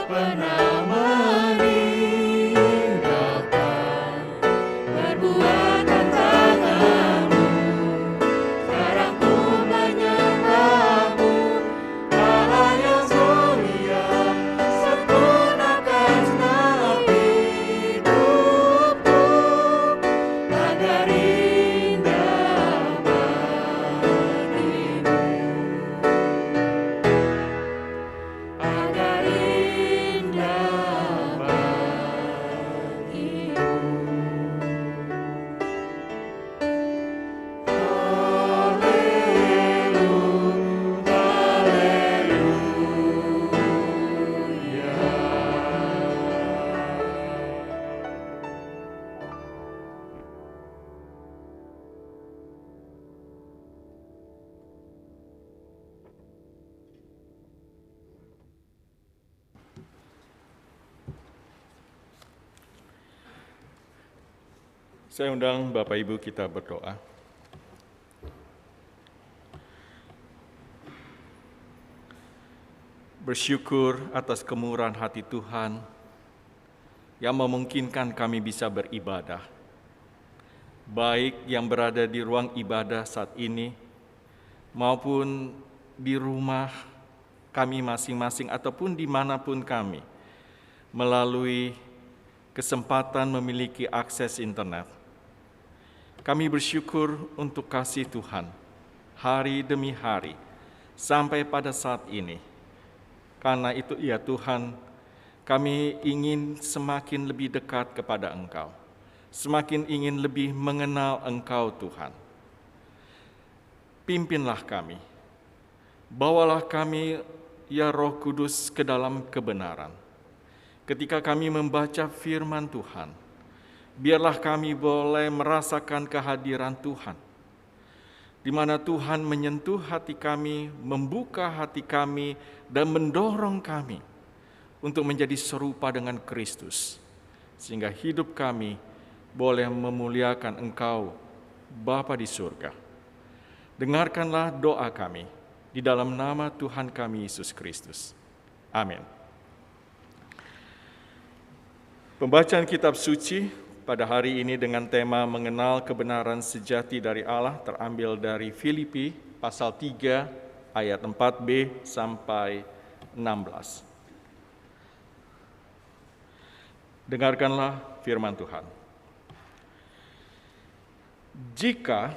pernah meninggalkan perbuatan tanganmu. Sekarang ku menyembahmu, Allah yang mulia. Sempurnakan segenap hidupku agar indah bagimu, agar indah bagimu. Haleluya, haleluya. Saya undang Bapak Ibu kita berdoa. Bersyukur atas kemurahan hati Tuhan yang memungkinkan kami bisa beribadah, baik yang berada di ruang ibadah saat ini maupun di rumah kami masing-masing ataupun dimanapun kami, melalui kesempatan memiliki akses internet. Kami bersyukur untuk kasih Tuhan hari demi hari sampai pada saat ini. Karena itu ya Tuhan, kami ingin semakin lebih dekat kepada Engkau, semakin ingin lebih mengenal Engkau Tuhan. Pimpinlah kami, bawalah kami ya Roh Kudus ke dalam kebenaran. Ketika kami membaca firman Tuhan, biarlah kami boleh merasakan kehadiran Tuhan, di mana Tuhan menyentuh hati kami, membuka hati kami, dan mendorong kami untuk menjadi serupa dengan Kristus, sehingga hidup kami boleh memuliakan Engkau, Bapa di surga. Dengarkanlah doa kami, di dalam nama Tuhan kami Yesus Kristus. Amin. Pembacaan kitab suci pada hari ini dengan tema mengenal kebenaran sejati dari Allah terambil dari Filipi pasal 3 ayat 4b sampai 16. Dengarkanlah firman Tuhan. Jika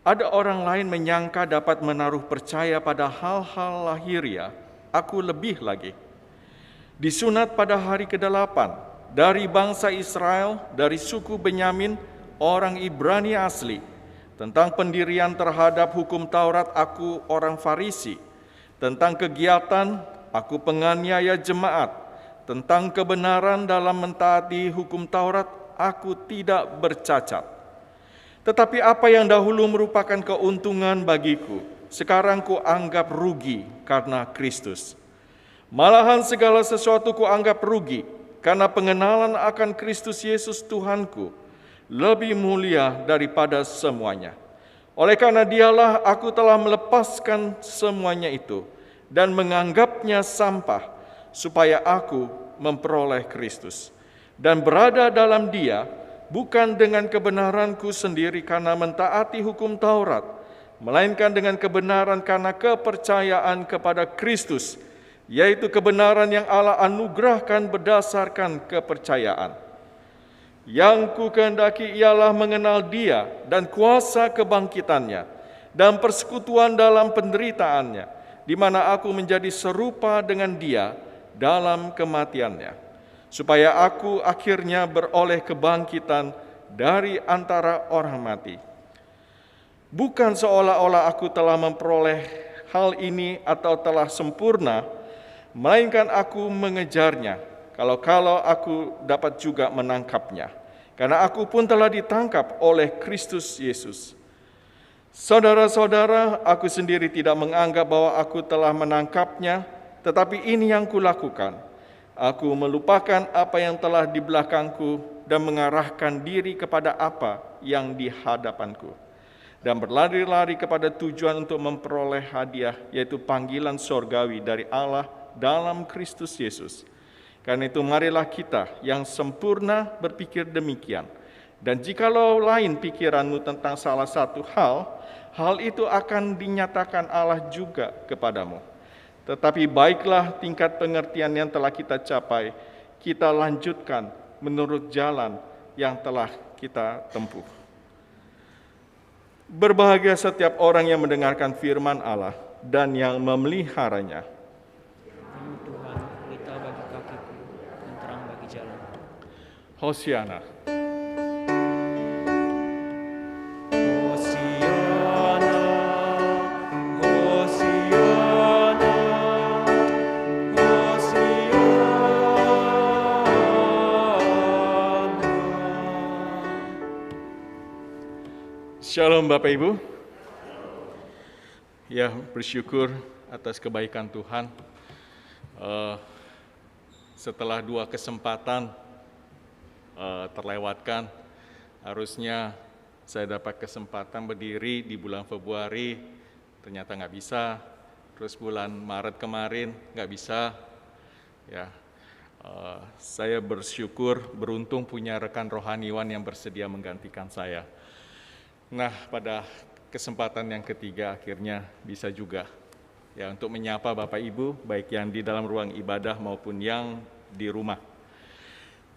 ada orang lain menyangka dapat menaruh percaya pada hal-hal lahiriah, aku lebih lagi. Disunat pada hari ke-8 dari bangsa Israel, dari suku Benyamin, orang Ibrani asli. Tentang pendirian terhadap hukum Taurat, aku orang Farisi. Tentang kegiatan, aku penganiaya jemaat. Tentang kebenaran dalam mentaati hukum Taurat, aku tidak bercacat. Tetapi apa yang dahulu merupakan keuntungan bagiku, sekarang kuanggap rugi karena Kristus. Malahan segala sesuatu kuanggap rugi, karena pengenalan akan Kristus Yesus Tuhanku lebih mulia daripada semuanya. Oleh karena Dialah aku telah melepaskan semuanya itu dan menganggapnya sampah, supaya aku memperoleh Kristus dan berada dalam Dia, bukan dengan kebenaranku sendiri karena mentaati hukum Taurat, melainkan dengan kebenaran karena kepercayaan kepada Kristus, yaitu kebenaran yang Allah anugerahkan berdasarkan kepercayaan. Yang ku kehendaki ialah mengenal Dia dan kuasa kebangkitannya dan persekutuan dalam penderitaannya, di mana aku menjadi serupa dengan Dia dalam kematiannya, supaya aku akhirnya beroleh kebangkitan dari antara orang mati. Bukan seolah-olah aku telah memperoleh hal ini atau telah sempurna, melainkan aku mengejarnya, kalau aku dapat juga menangkapnya. Karena aku pun telah ditangkap oleh Kristus Yesus. Saudara-saudara, aku sendiri tidak menganggap bahwa aku telah menangkapnya, tetapi ini yang kulakukan. Aku melupakan apa yang telah di belakangku dan mengarahkan diri kepada apa yang di hadapanku, dan berlari-lari kepada tujuan untuk memperoleh hadiah, yaitu panggilan sorgawi dari Allah dalam Kristus Yesus. Karena itu marilah kita yang sempurna berpikir demikian. Dan jikalau lain pikiranmu tentang salah satu hal itu akan dinyatakan Allah juga kepadamu. Tetapi baiklah tingkat pengertian yang telah kita capai, kita lanjutkan menurut jalan yang telah kita tempuh. Berbahagia setiap orang yang mendengarkan firman Allah dan yang memeliharanya. Kamu Tuhan, pelita bagi kakiku dan terang bagi jalan. Hosiana. Hosiana, Hosiana, Hosiana. Shalom Bapak Ibu. Ya, bersyukur atas kebaikan Tuhan. Setelah 2 kesempatan terlewatkan, harusnya saya dapat kesempatan berdiri di bulan Februari, ternyata nggak bisa. Terus bulan Maret kemarin nggak bisa. Ya, saya bersyukur, beruntung punya rekan rohaniwan yang bersedia menggantikan saya. Nah, pada kesempatan yang ketiga akhirnya bisa juga ya untuk menyapa Bapak Ibu, baik yang di dalam ruang ibadah maupun yang di rumah.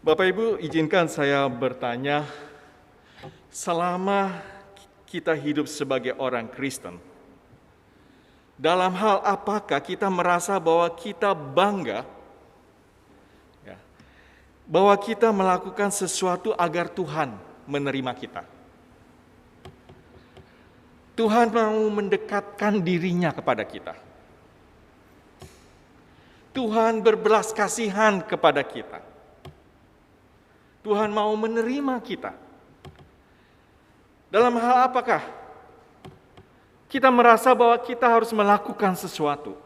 Bapak Ibu, izinkan saya bertanya, selama kita hidup sebagai orang Kristen, dalam hal apakah kita merasa bahwa kita bangga, ya, bahwa kita melakukan sesuatu agar Tuhan menerima kita? Tuhan mau mendekatkan dirinya kepada kita. Tuhan berbelas kasihan kepada kita. Tuhan mau menerima kita. Dalam hal apakah kita merasa bahwa kita harus melakukan sesuatu?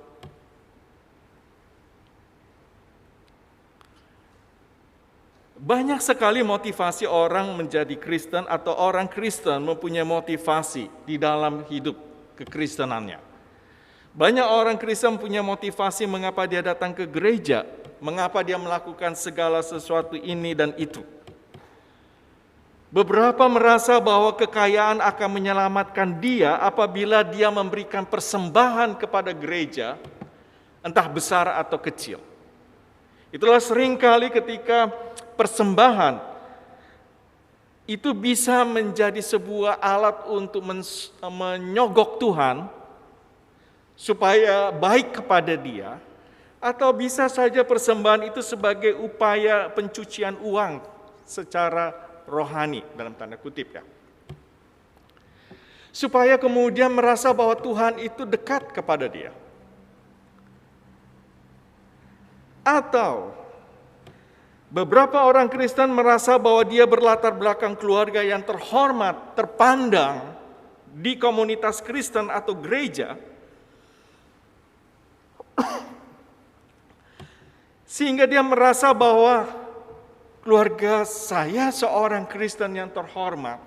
Banyak sekali motivasi orang menjadi Kristen atau orang Kristen mempunyai motivasi di dalam hidup kekristenannya. Banyak orang Kristen punya motivasi mengapa dia datang ke gereja, mengapa dia melakukan segala sesuatu ini dan itu. Beberapa merasa bahwa kekayaan akan menyelamatkan dia apabila dia memberikan persembahan kepada gereja, entah besar atau kecil. Itulah seringkali ketika persembahan itu bisa menjadi sebuah alat untuk menyogok Tuhan supaya baik kepada dia, atau bisa saja persembahan itu sebagai upaya pencucian uang secara rohani dalam tanda kutip ya. Supaya kemudian merasa bahwa Tuhan itu dekat kepada dia. Atau beberapa orang Kristen merasa bahwa dia berlatar belakang keluarga yang terhormat, terpandang di komunitas Kristen atau gereja, sehingga dia merasa bahwa keluarga saya seorang Kristen yang terhormat,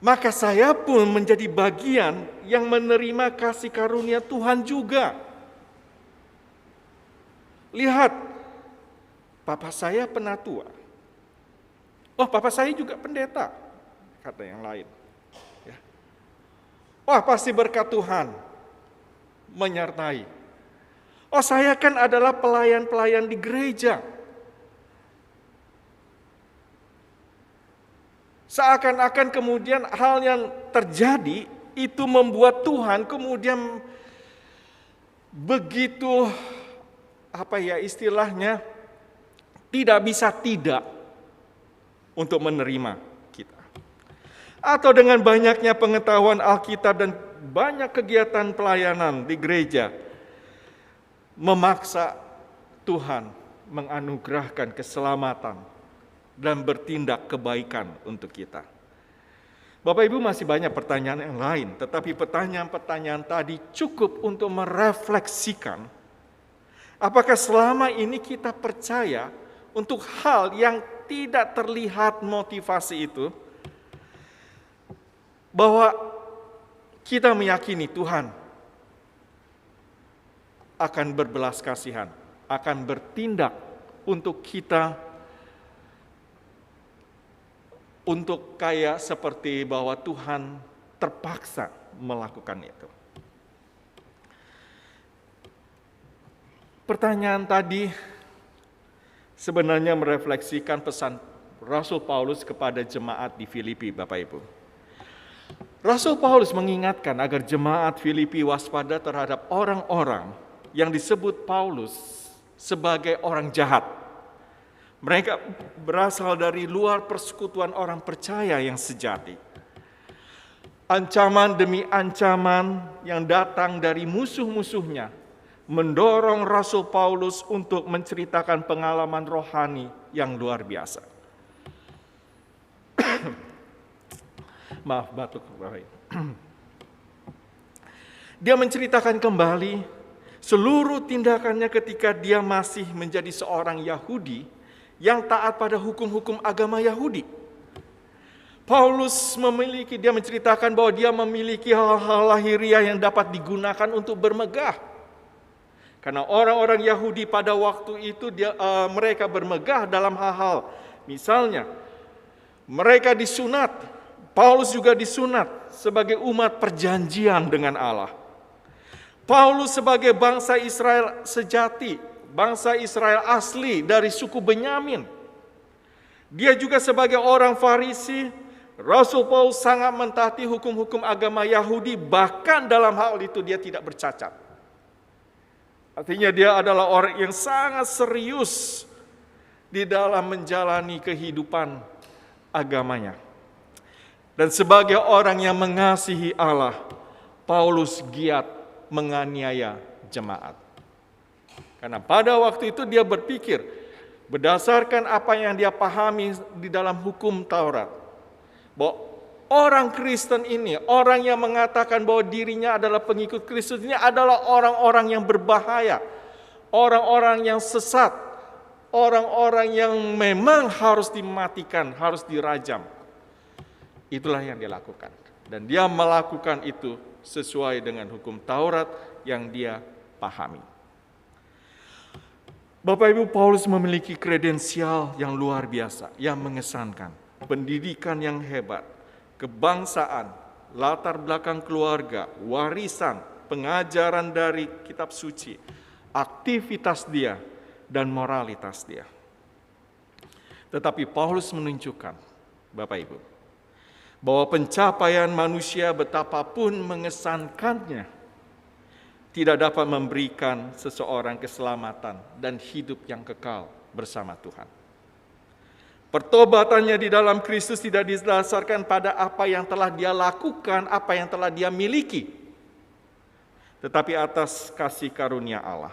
maka saya pun menjadi bagian yang menerima kasih karunia Tuhan juga. Lihat, papa saya penatua. Oh, papa saya juga pendeta, kata yang lain. Ya. Wah, pasti berkat Tuhan menyertai. Oh, saya kan adalah pelayan-pelayan di gereja. Seakan-akan kemudian hal yang terjadi itu membuat Tuhan kemudian begitu, istilahnya, tidak bisa tidak untuk menerima kita. Atau dengan banyaknya pengetahuan Alkitab dan banyak kegiatan pelayanan di gereja, memaksa Tuhan menganugerahkan keselamatan dan bertindak kebaikan untuk kita. Bapak Ibu, masih banyak pertanyaan yang lain, tetapi pertanyaan-pertanyaan tadi cukup untuk merefleksikan apakah selama ini kita percaya untuk hal yang tidak terlihat motivasi itu, bahwa kita meyakini Tuhan akan berbelas kasihan, akan bertindak untuk kita, untuk kayak seperti bahwa Tuhan terpaksa melakukan itu. Pertanyaan tadi sebenarnya merefleksikan pesan Rasul Paulus kepada jemaat di Filipi, Bapak Ibu. Rasul Paulus mengingatkan agar jemaat Filipi waspada terhadap orang-orang yang disebut Paulus sebagai orang jahat. Mereka berasal dari luar persekutuan orang percaya yang sejati. Ancaman demi ancaman yang datang dari musuh-musuhnya mendorong Rasul Paulus untuk menceritakan pengalaman rohani yang luar biasa. Maaf, batuk. Dia menceritakan kembali seluruh tindakannya ketika dia masih menjadi seorang Yahudi yang taat pada hukum-hukum agama Yahudi. Paulus dia menceritakan bahwa dia memiliki hal-hal lahiriah yang dapat digunakan untuk bermegah. Karena orang-orang Yahudi pada waktu itu mereka bermegah dalam hal-hal. Misalnya, mereka disunat. Paulus juga disunat sebagai umat perjanjian dengan Allah. Paulus sebagai bangsa Israel sejati, bangsa Israel asli dari suku Benyamin. Dia juga sebagai orang Farisi. Rasul Paulus sangat mentaati hukum-hukum agama Yahudi, bahkan dalam hal itu dia tidak bercacat. Artinya dia adalah orang yang sangat serius di dalam menjalani kehidupan agamanya. Dan sebagai orang yang mengasihi Allah, Paulus giat menganiaya jemaat. Karena pada waktu itu dia berpikir, berdasarkan apa yang dia pahami di dalam hukum Taurat, bahwa orang Kristen ini, orang yang mengatakan bahwa dirinya adalah pengikut Kristus ini adalah orang-orang yang berbahaya, orang-orang yang sesat, orang-orang yang memang harus dimatikan, harus dirajam. Itulah yang dia lakukan. Dan dia melakukan itu sesuai dengan hukum Taurat yang dia pahami. Bapak Ibu, Paulus memiliki kredensial yang luar biasa, yang mengesankan, pendidikan yang hebat, kebangsaan, latar belakang keluarga, warisan, pengajaran dari kitab suci, aktivitas dia, dan moralitas dia. Tetapi Paulus menunjukkan, Bapak Ibu, bahwa pencapaian manusia betapapun mengesankannya, tidak dapat memberikan seseorang keselamatan dan hidup yang kekal bersama Tuhan. Pertobatannya di dalam Kristus tidak didasarkan pada apa yang telah dia lakukan, apa yang telah dia miliki, tetapi atas kasih karunia Allah.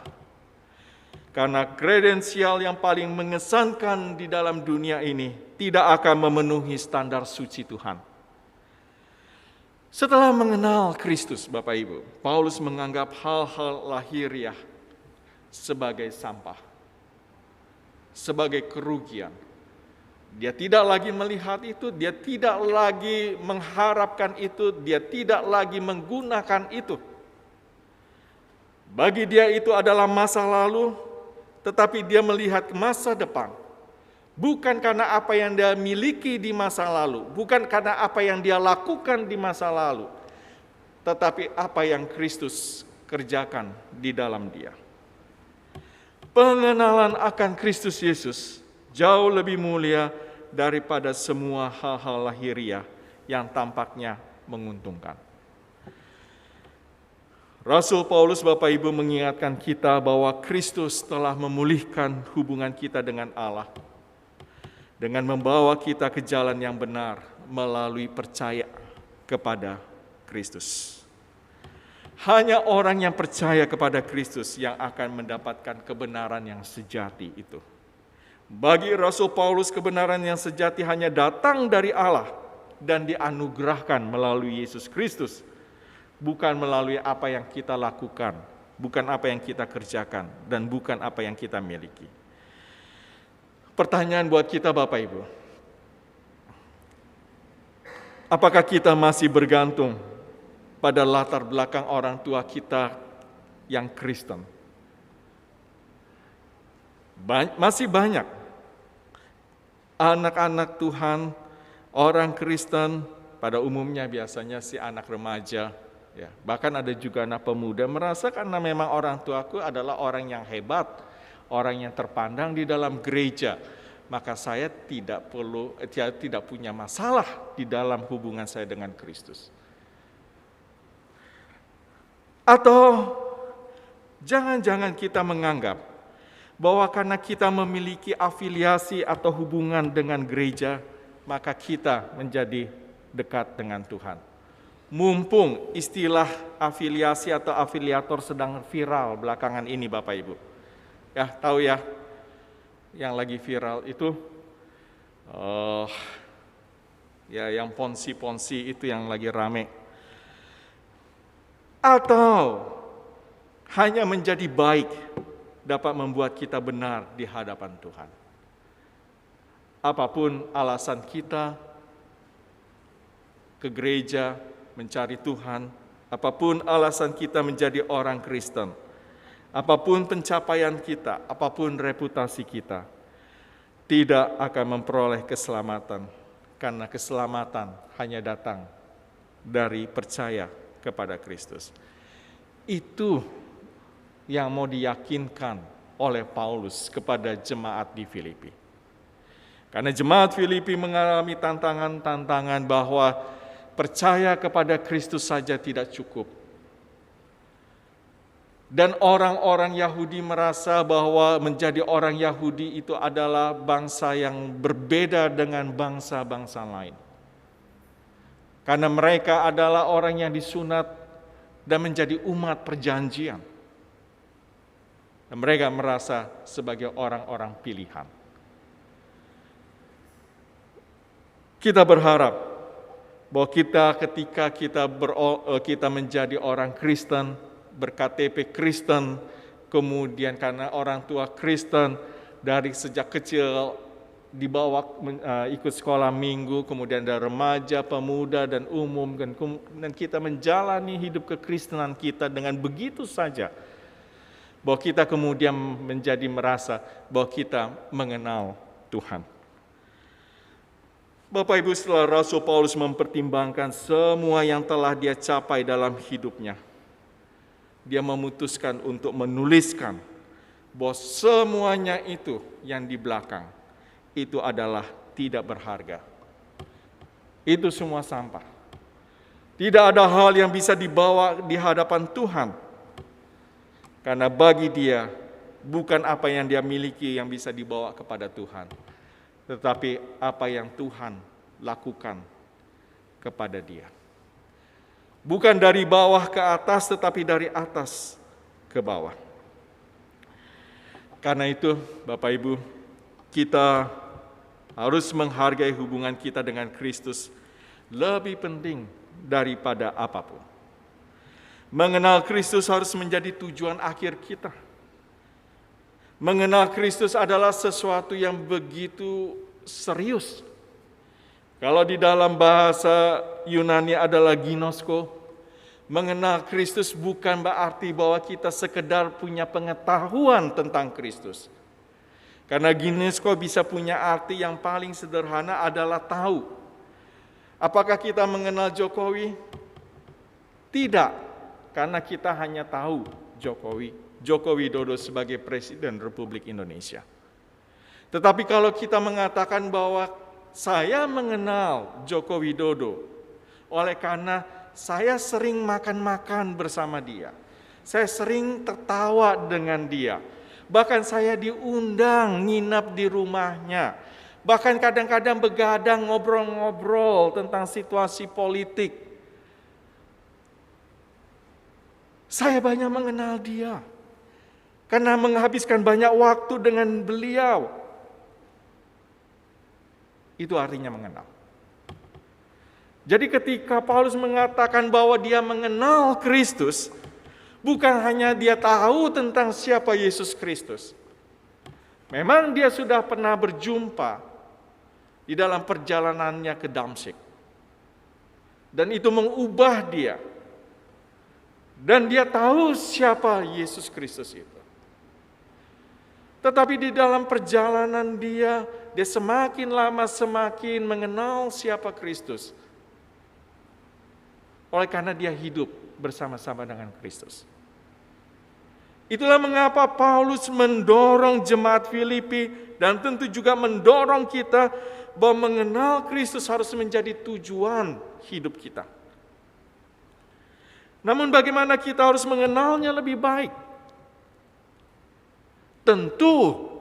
Karena kredensial yang paling mengesankan di dalam dunia ini tidak akan memenuhi standar suci Tuhan. Setelah mengenal Kristus, Bapak Ibu, Paulus menganggap hal-hal lahiriah sebagai sampah, sebagai kerugian. Dia tidak lagi melihat itu, dia tidak lagi mengharapkan itu, dia tidak lagi menggunakan itu. Bagi dia itu adalah masa lalu, tetapi dia melihat masa depan. Bukan karena apa yang dia miliki di masa lalu, bukan karena apa yang dia lakukan di masa lalu, tetapi apa yang Kristus kerjakan di dalam dia. Pengenalan akan Kristus Yesus jauh lebih mulia daripada semua hal-hal lahiriah yang tampaknya menguntungkan. Rasul Paulus, Bapak Ibu, mengingatkan kita bahwa Kristus telah memulihkan hubungan kita dengan Allah dengan membawa kita ke jalan yang benar melalui percaya kepada Kristus. Hanya orang yang percaya kepada Kristus yang akan mendapatkan kebenaran yang sejati itu. Bagi Rasul Paulus, kebenaran yang sejati hanya datang dari Allah dan dianugerahkan melalui Yesus Kristus, bukan melalui apa yang kita lakukan, bukan apa yang kita kerjakan, dan bukan apa yang kita miliki. Pertanyaan buat kita, Bapak Ibu, apakah kita masih bergantung pada latar belakang orang tua kita yang Kristen, Masih banyak anak-anak Tuhan, orang Kristen, pada umumnya biasanya si anak remaja, ya, bahkan ada juga anak pemuda merasa karena memang orang tuaku adalah orang yang hebat, orang yang terpandang di dalam gereja, maka saya tidak punya masalah di dalam hubungan saya dengan Kristus. Atau jangan-jangan kita menganggap bahwa karena kita memiliki afiliasi atau hubungan dengan gereja, maka kita menjadi dekat dengan Tuhan. Mumpung istilah afiliasi atau afiliator sedang viral belakangan ini Bapak Ibu. Ya, tahu ya, yang lagi viral itu, ya yang ponzi itu yang lagi rame. Atau hanya menjadi baik dapat membuat kita benar di hadapan Tuhan. Apapun alasan kita ke gereja mencari Tuhan, apapun alasan kita menjadi orang Kristen, apapun pencapaian kita, apapun reputasi kita, tidak akan memperoleh keselamatan, karena keselamatan hanya datang dari percaya kepada Kristus. Itu yang mau diyakinkan oleh Paulus kepada jemaat di Filipi. Karena jemaat Filipi mengalami tantangan-tantangan bahwa percaya kepada Kristus saja tidak cukup. Dan orang-orang Yahudi merasa bahwa menjadi orang Yahudi itu adalah bangsa yang berbeda dengan bangsa-bangsa lain. Karena mereka adalah orang yang disunat dan menjadi umat perjanjian. Dan mereka merasa sebagai orang-orang pilihan. Kita berharap bahwa ketika kita menjadi orang Kristen, ber-KTP Kristen, kemudian karena orang tua Kristen, dari sejak kecil dibawa ikut sekolah minggu, kemudian dari remaja, pemuda, dan umum, dan kita menjalani hidup kekristenan kita dengan begitu saja, bahwa kita kemudian menjadi merasa bahwa kita mengenal Tuhan. Bapak Ibu, setelah Rasul Paulus mempertimbangkan semua yang telah dia capai dalam hidupnya, dia memutuskan untuk menuliskan bahwa semuanya itu yang di belakang itu adalah tidak berharga. Itu semua sampah. Tidak ada hal yang bisa dibawa di hadapan Tuhan. Karena bagi dia, bukan apa yang dia miliki yang bisa dibawa kepada Tuhan, tetapi apa yang Tuhan lakukan kepada dia. Bukan dari bawah ke atas, tetapi dari atas ke bawah. Karena itu, Bapak Ibu, kita harus menghargai hubungan kita dengan Kristus lebih penting daripada apapun. Mengenal Kristus harus menjadi tujuan akhir kita. Mengenal Kristus adalah sesuatu yang begitu serius. Kalau di dalam bahasa Yunani adalah ginosko, mengenal Kristus bukan berarti bahwa kita sekedar punya pengetahuan tentang Kristus. Karena ginosko bisa punya arti yang paling sederhana adalah tahu. Apakah kita mengenal Jokowi? Tidak. Karena kita hanya tahu Joko Widodo sebagai Presiden Republik Indonesia. Tetapi kalau kita mengatakan bahwa saya mengenal Joko Widodo oleh karena saya sering makan-makan bersama dia, saya sering tertawa dengan dia, bahkan saya diundang nginap di rumahnya, bahkan kadang-kadang begadang ngobrol-ngobrol tentang situasi politik. Saya banyak mengenal dia, karena menghabiskan banyak waktu dengan beliau. Itu artinya mengenal. Jadi ketika Paulus mengatakan bahwa dia mengenal Kristus, bukan hanya dia tahu tentang siapa Yesus Kristus. Memang dia sudah pernah berjumpa di dalam perjalanannya ke Damsyik. Dan itu mengubah dia. Dan dia tahu siapa Yesus Kristus itu. Tetapi di dalam perjalanan dia semakin lama semakin mengenal siapa Kristus. Oleh karena dia hidup bersama-sama dengan Kristus. Itulah mengapa Paulus mendorong jemaat Filipi dan tentu juga mendorong kita bahwa mengenal Kristus harus menjadi tujuan hidup kita. Namun bagaimana kita harus mengenalnya lebih baik? Tentu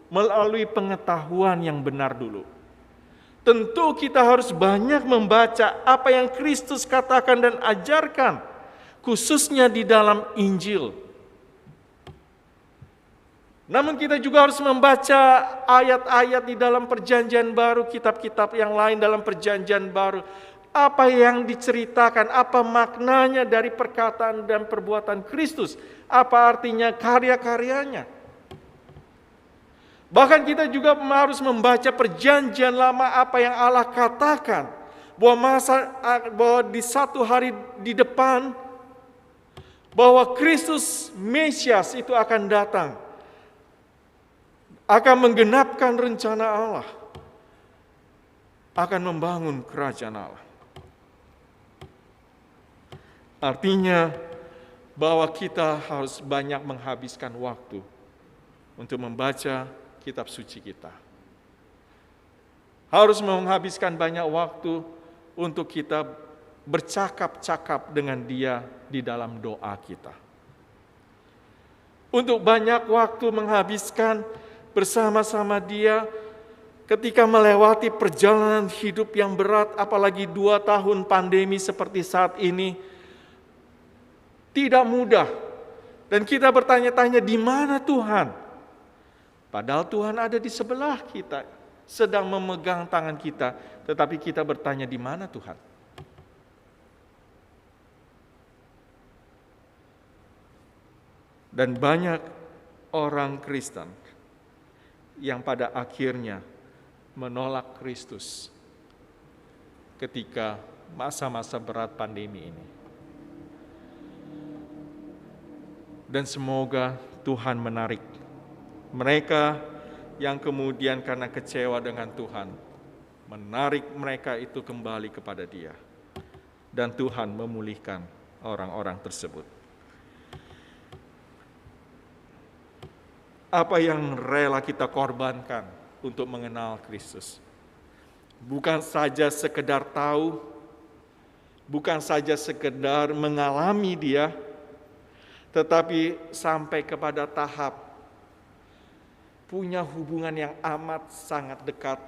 melalui pengetahuan yang benar dulu. Tentu kita harus banyak membaca apa yang Kristus katakan dan ajarkan, khususnya di dalam Injil. Namun kita juga harus membaca ayat-ayat di dalam Perjanjian Baru, kitab-kitab yang lain dalam Perjanjian Baru. Apa yang diceritakan, apa maknanya dari perkataan dan perbuatan Kristus, apa artinya karya-karyanya. Bahkan kita juga harus membaca Perjanjian Lama apa yang Allah katakan, bahwa di satu hari di depan, bahwa Kristus Mesias itu akan datang, akan menggenapkan rencana Allah, akan membangun kerajaan Allah. Artinya bahwa kita harus banyak menghabiskan waktu untuk membaca kitab suci kita. Harus menghabiskan banyak waktu untuk kita bercakap-cakap dengan Dia di dalam doa kita. Untuk banyak waktu menghabiskan bersama-sama Dia ketika melewati perjalanan hidup yang berat, apalagi 2 tahun pandemi seperti saat ini, tidak mudah. Dan kita bertanya-tanya, di mana Tuhan? Padahal Tuhan ada di sebelah kita, sedang memegang tangan kita, tetapi kita bertanya, di mana Tuhan? Dan banyak orang Kristen yang pada akhirnya menolak Kristus ketika masa-masa berat pandemi ini. Dan semoga Tuhan menarik mereka yang kemudian karena kecewa dengan Tuhan, menarik mereka itu kembali kepada Dia. Dan Tuhan memulihkan orang-orang tersebut. Apa yang rela kita korbankan untuk mengenal Kristus? Bukan saja sekedar tahu, bukan saja sekedar mengalami Dia, tetapi sampai kepada tahap punya hubungan yang amat sangat dekat,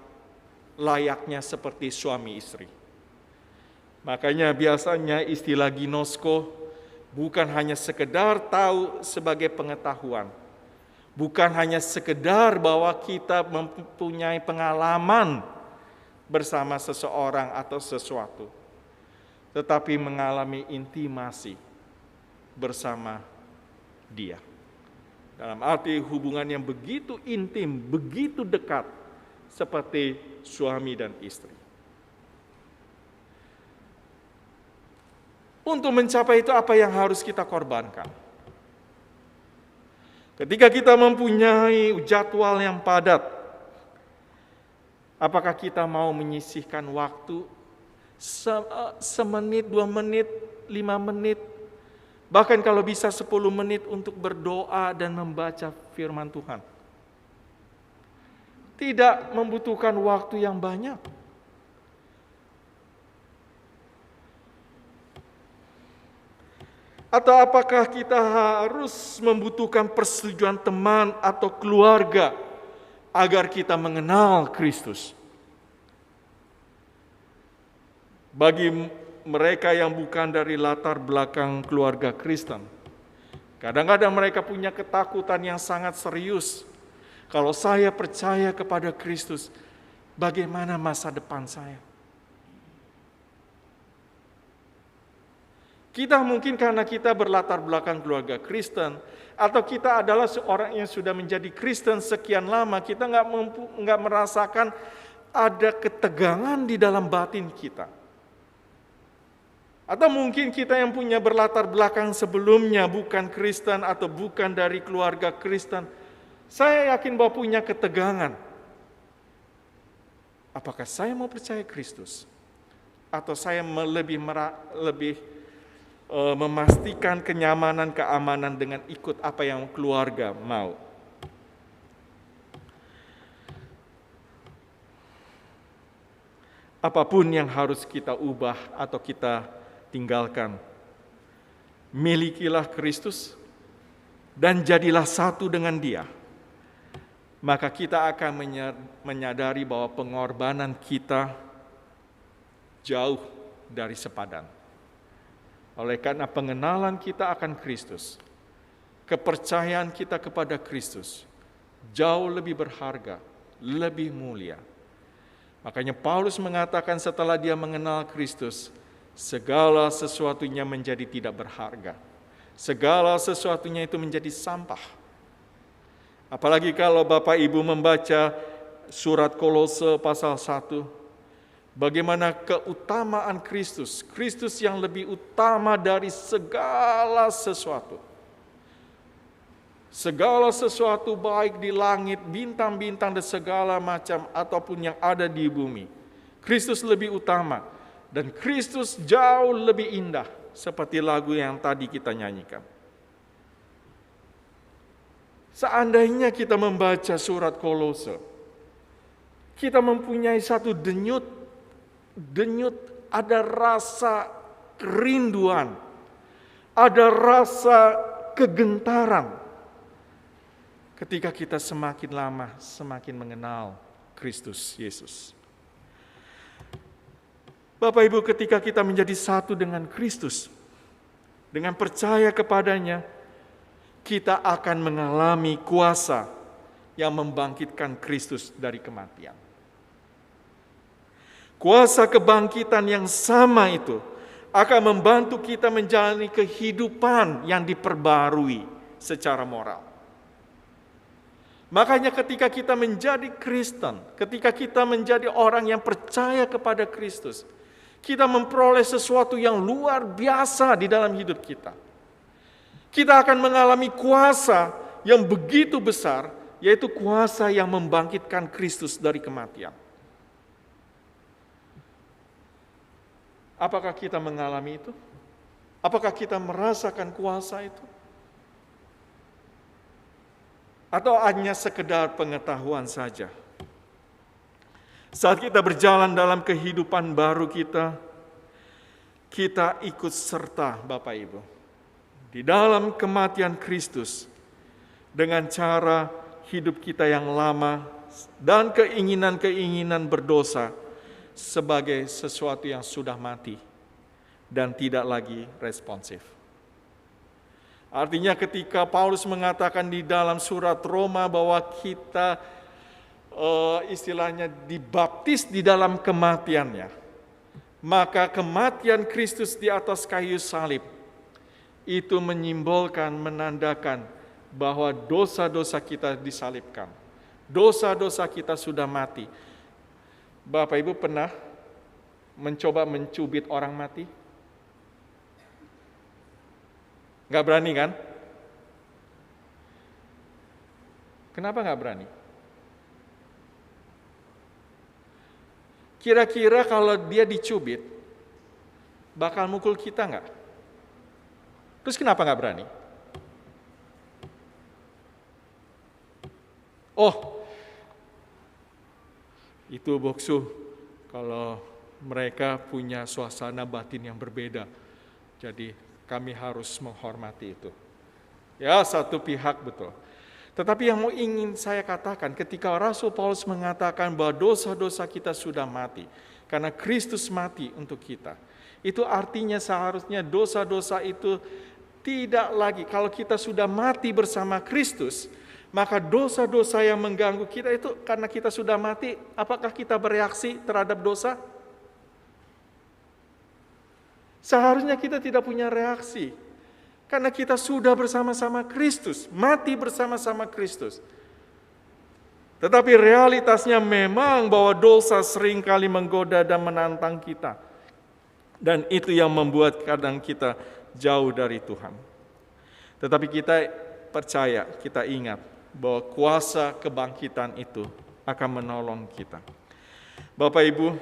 layaknya seperti suami istri. Makanya biasanya istilah ginosko bukan hanya sekedar tahu sebagai pengetahuan, bukan hanya sekedar bahwa kita mempunyai pengalaman bersama seseorang atau sesuatu, tetapi mengalami intimasi bersama Dia. Dalam arti hubungan yang begitu intim, begitu dekat, seperti suami dan istri. Untuk mencapai itu apa yang harus kita korbankan? Ketika kita mempunyai jadwal yang padat, apakah kita mau menyisihkan waktu semenit, 2 menit, 5 menit, bahkan kalau bisa 10 menit untuk berdoa dan membaca firman Tuhan? Tidak membutuhkan waktu yang banyak. Atau apakah kita harus membutuhkan persetujuan teman atau keluarga agar kita mengenal Kristus? Bagi mereka yang bukan dari latar belakang keluarga Kristen, kadang-kadang mereka punya ketakutan yang sangat serius. Kalau saya percaya kepada Kristus, bagaimana masa depan saya? Kita mungkin karena kita berlatar belakang keluarga Kristen, atau kita adalah seorang yang sudah menjadi Kristen sekian lama, kita nggak merasakan ada ketegangan di dalam batin kita. Atau mungkin kita yang punya berlatar belakang sebelumnya bukan Kristen atau bukan dari keluarga Kristen, Saya yakin bahwa punya ketegangan. Apakah saya mau percaya Kristus? Atau saya lebih memastikan kenyamanan, keamanan dengan ikut apa yang keluarga mau? Apapun yang harus kita ubah atau kita tinggalkan, milikilah Kristus dan jadilah satu dengan Dia. Maka kita akan menyadari bahwa pengorbanan kita jauh dari sepadan. Oleh karena pengenalan kita akan Kristus, kepercayaan kita kepada Kristus jauh lebih berharga, lebih mulia. Makanya Paulus mengatakan setelah dia mengenal Kristus, segala sesuatunya menjadi tidak berharga. Segala sesuatunya itu menjadi sampah. Apalagi kalau Bapak Ibu membaca surat Kolose pasal 1, bagaimana keutamaan Kristus, Kristus yang lebih utama dari segala sesuatu. Segala sesuatu baik di langit, bintang-bintang dan segala macam ataupun yang ada di bumi. Kristus lebih utama dan Kristus jauh lebih indah seperti lagu yang tadi kita nyanyikan. Seandainya kita membaca surat Kolose, kita mempunyai satu denyut, ada rasa kerinduan, ada rasa kegentaran ketika kita semakin lama semakin mengenal Kristus Yesus. Bapak Ibu, ketika kita menjadi satu dengan Kristus, dengan percaya kepadanya, kita akan mengalami kuasa yang membangkitkan Kristus dari kematian. Kuasa kebangkitan yang sama itu akan membantu kita menjalani kehidupan yang diperbarui secara moral. Makanya ketika kita menjadi Kristen, ketika kita menjadi orang yang percaya kepada Kristus, kita memperoleh sesuatu yang luar biasa di dalam hidup kita. Kita akan mengalami kuasa yang begitu besar, yaitu kuasa yang membangkitkan Kristus dari kematian. Apakah kita mengalami itu? Apakah kita merasakan kuasa itu? Atau hanya sekedar pengetahuan saja? Saat kita berjalan dalam kehidupan baru kita ikut serta Bapak Ibu di dalam kematian Kristus dengan cara hidup kita yang lama dan keinginan-keinginan berdosa sebagai sesuatu yang sudah mati dan tidak lagi responsif. Artinya ketika Paulus mengatakan di dalam surat Roma bahwa kita istilahnya dibaptis di dalam kematiannya, maka kematian Kristus di atas kayu salib itu menyimbolkan, menandakan bahwa dosa-dosa kita disalibkan. Dosa-dosa kita sudah mati. Bapak Ibu pernah mencoba mencubit orang mati? Gak berani kan? Kenapa gak berani? Kira-kira kalau dia dicubit, bakal mukul kita gak? Terus kenapa gak berani? Oh, itu boksu, kalau mereka punya suasana batin yang berbeda. Jadi kami harus menghormati itu. Ya, satu pihak betul. Tetapi yang ingin saya katakan, ketika Rasul Paulus mengatakan bahwa dosa-dosa kita sudah mati, karena Kristus mati untuk kita, itu artinya seharusnya dosa-dosa itu tidak lagi, kalau kita sudah mati bersama Kristus, maka dosa-dosa yang mengganggu kita itu karena kita sudah mati, apakah kita bereaksi terhadap dosa? Seharusnya kita tidak punya reaksi. Karena kita sudah bersama-sama Kristus, mati bersama-sama Kristus. Tetapi realitasnya memang bahwa dosa seringkali menggoda dan menantang kita. Dan itu yang membuat kadang kita jauh dari Tuhan. Tetapi kita percaya, kita ingat bahwa kuasa kebangkitan itu akan menolong kita. Bapak Ibu,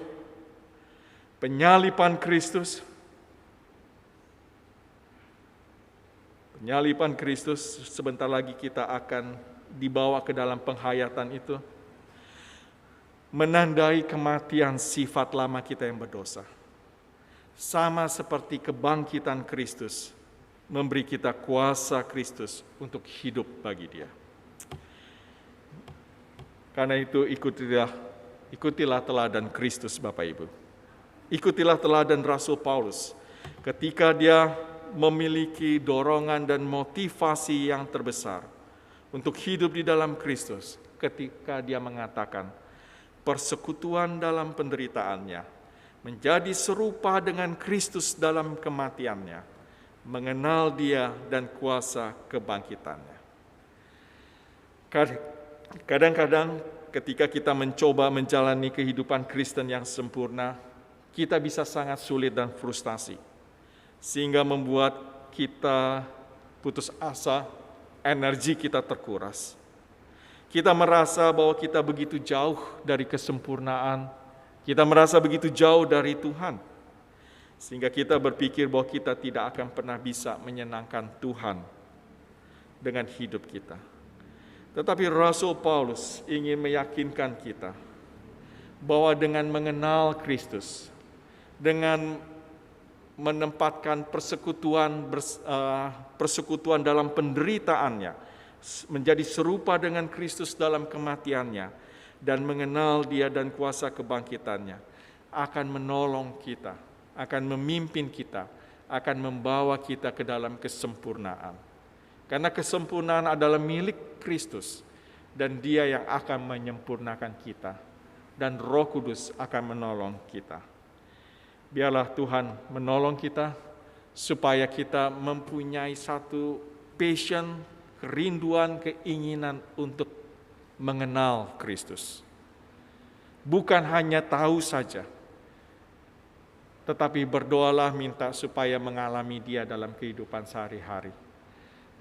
penyaliban Kristus sebentar lagi kita akan dibawa ke dalam penghayatan itu, menandai kematian sifat lama kita yang berdosa. Sama seperti kebangkitan Kristus memberi kita kuasa Kristus untuk hidup bagi Dia. Karena itu ikutilah teladan Kristus, Bapak Ibu. Ikutilah teladan Rasul Paulus ketika dia memiliki dorongan dan motivasi yang terbesar untuk hidup di dalam Kristus, ketika dia mengatakan, persekutuan dalam penderitaannya, menjadi serupa dengan Kristus dalam kematiannya, mengenal Dia dan kuasa kebangkitannya. Kadang-kadang ketika kita mencoba menjalani kehidupan Kristen yang sempurna, kita bisa sangat sulit dan frustasi, sehingga membuat kita putus asa, energi kita terkuras. Kita merasa bahwa kita begitu jauh dari kesempurnaan, kita merasa begitu jauh dari Tuhan, sehingga kita berpikir bahwa kita tidak akan pernah bisa menyenangkan Tuhan dengan hidup kita. Tetapi Rasul Paulus ingin meyakinkan kita bahwa dengan mengenal Kristus, dengan menempatkan persekutuan dalam penderitaannya, menjadi serupa dengan Kristus dalam kematiannya, dan mengenal Dia dan kuasa kebangkitannya, akan menolong kita, akan memimpin kita, akan membawa kita ke dalam kesempurnaan. Karena kesempurnaan adalah milik Kristus, dan Dia yang akan menyempurnakan kita, dan Roh Kudus akan menolong kita. Biarlah Tuhan menolong kita, supaya kita mempunyai satu passion, kerinduan, keinginan untuk mengenal Kristus. Bukan hanya tahu saja, tetapi berdoalah minta supaya mengalami Dia dalam kehidupan sehari-hari.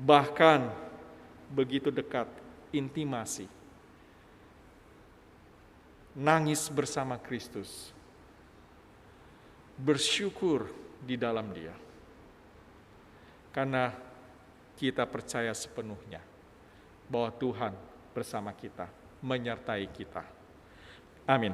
Bahkan begitu dekat, intimasi. Nangis bersama Kristus. Bersyukur di dalam Dia. Karena kita percaya sepenuhnya bahwa Tuhan bersama kita, menyertai kita. Amin.